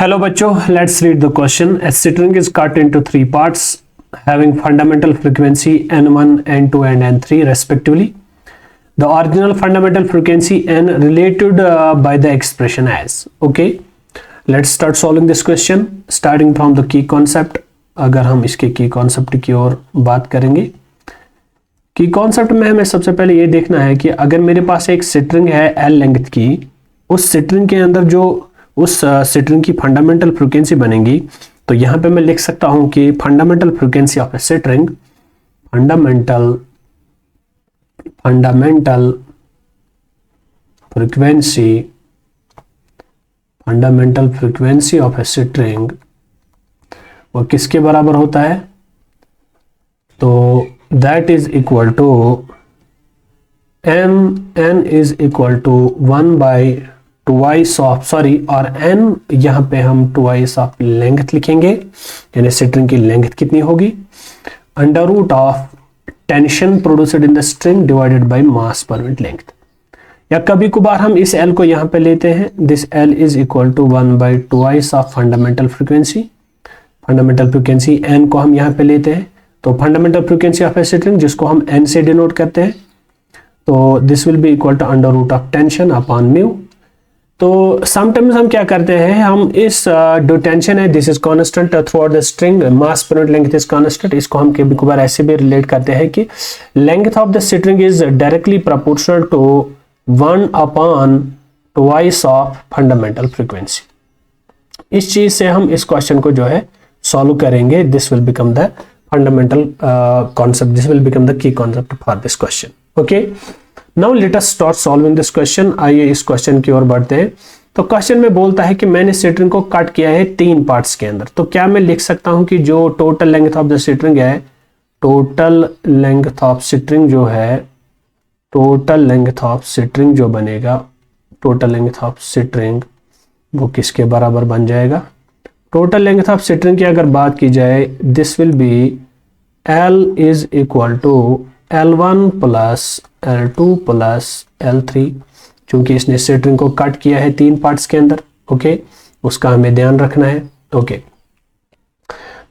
Hello बच्चों, let's read the question. A string is cut into three parts having fundamental frequency n1, n2 and n3 respectively. The original fundamental frequency n related by the expression as. Okay, let's start solving this question starting from the key concept. अगर हम इसके की concept की ओर बात करेंगे, की concept में हमें सबसे पहले ये देखना है कि अगर मेरे पास एक स्ट्रिंग है l लेंथ की, उस स्ट्रिंग के अंदर जो उस स्ट्रिंग की फंडामेंटल फ्रीक्वेंसी बनेगी, तो यहां पे मैं लिख सकता हूं कि fundamental frequency of a string, fundamental frequency of a string वो किसके बराबर होता है? तो that is equal to n is equal to 1 by twice of, sorry, और n यहां पे हम ट्वाइस ऑफ लेंथ लिखेंगे, यानी स्ट्रिंग की लेंथ कितनी होगी? Under root of tension produced in the string divided by mass per unit length. या कभी कभार हम इस l को यहां पे लेते हैं, this l is equal to 1 by twice of fundamental frequency n को हम यहां पे लेते हैं, तो fundamental frequency of a string जिसको हम n से डिनोट करते हैं, तो this will be equal to under root of tension upon mu. तो समटाइम्स हम क्या करते हैं, हम इस जो टेंशन है this is constant throughout the string, mass per unit length is constant, इसको हम कभी कभार ऐसे भी रिलेट करते हैं कि length of the string is directly proportional to 1 upon twice of fundamental frequency. इस चीज से हम इस क्वेश्चन को जो है सॉल्व करेंगे। This will become the fundamental concept, this will become the key concept for this question. Okay, now let us start solving this question. आइए इस क्वेश्चन की ओर बढ़ते हैं। तो क्वेश्चन में बोलता है कि मैंने स्ट्रिंग को कट किया है 3 पार्ट्स के अंदर। तो क्या मैं लिख सकता हूं कि जो total length of the string है, टोटल लेंथ ऑफ स्ट्रिंग जो है, टोटल लेंथ ऑफ स्ट्रिंग जो बनेगा, टोटल लेंथ ऑफ स्ट्रिंग वो किसके बराबर बन जाएगा? टोटल लेंथ ऑफ स्ट्रिंग की अगर बात की जाए, this will be L is equal to L1 plus L2 plus L3, क्योंकि इसने स्ट्रिंग को कट किया है 3 पार्ट्स के अंदर। ओके, उसका हमें ध्यान रखना है। ओके,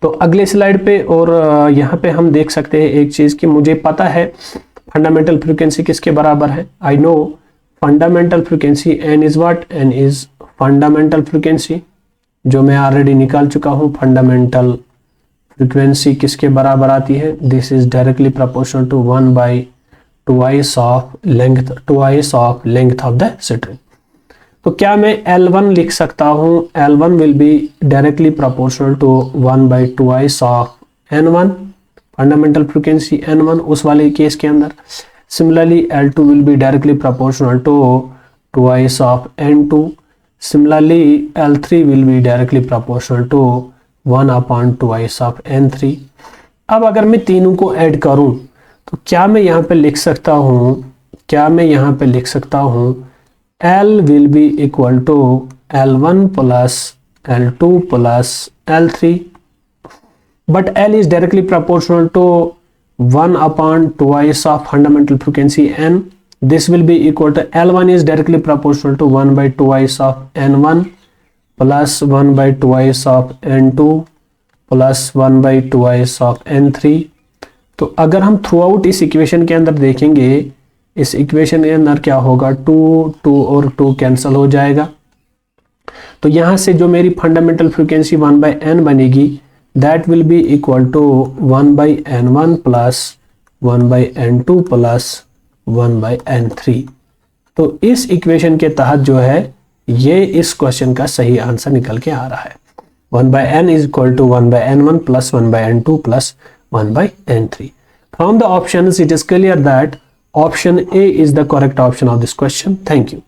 तो अगले स्लाइड पे और यहाँ पे हम देख सकते हैं एक चीज कि मुझे पता है फंडामेंटल फ्रीक्वेंसी किसके बराबर है। I know fundamental frequency n is what, n is fundamental frequency, जो मैं ऑलरेडी निकाल चुका हूं। फंडामेंटल फ्रीक्वेंसी किसके बराबर आती है? This is directly proportional to 1 by twice of length of the string. तो क्या मैं L1 लिख सकता हूं? L1 will be directly proportional to 1 by twice of N1, fundamental frequency N1 उस वाले केस के अंदर। Similarly L2 will be directly proportional to twice of N2। Similarly, L3 will be directly proportional to 1 upon twice of N3। अब अगर मैं तीनों को add करूं, तो क्या मैं यहाँ पे लिख सकता हूं, L will be equal to L1 plus L2 plus L3, but L is directly proportional to 1 upon twice of fundamental frequency N. This will be equal to L1 is directly proportional to 1 by twice of N1 plus 1 by twice of N2 plus 1 by twice of N3। तो अगर हम through out इस equation के अंदर देखेंगे, इस equation के अंदर क्या होगा, 2 और 2 कैंसिल हो जाएगा। तो यहां से जो मेरी फंडामेंटल फ्रीक्वेंसी 1 by n बनेगी, that will be equal to 1 by n1 plus 1 by n2 plus 1 by n3। तो इस इक्वेशन के तहत जो है ये इस क्वेश्चन का सही आंसर निकल के आ रहा है। 1 by n is equal to 1 by n1 plus 1 by n2 plus 1 by n3। From the options it is clear that option A is the correct option of this question. Thank you.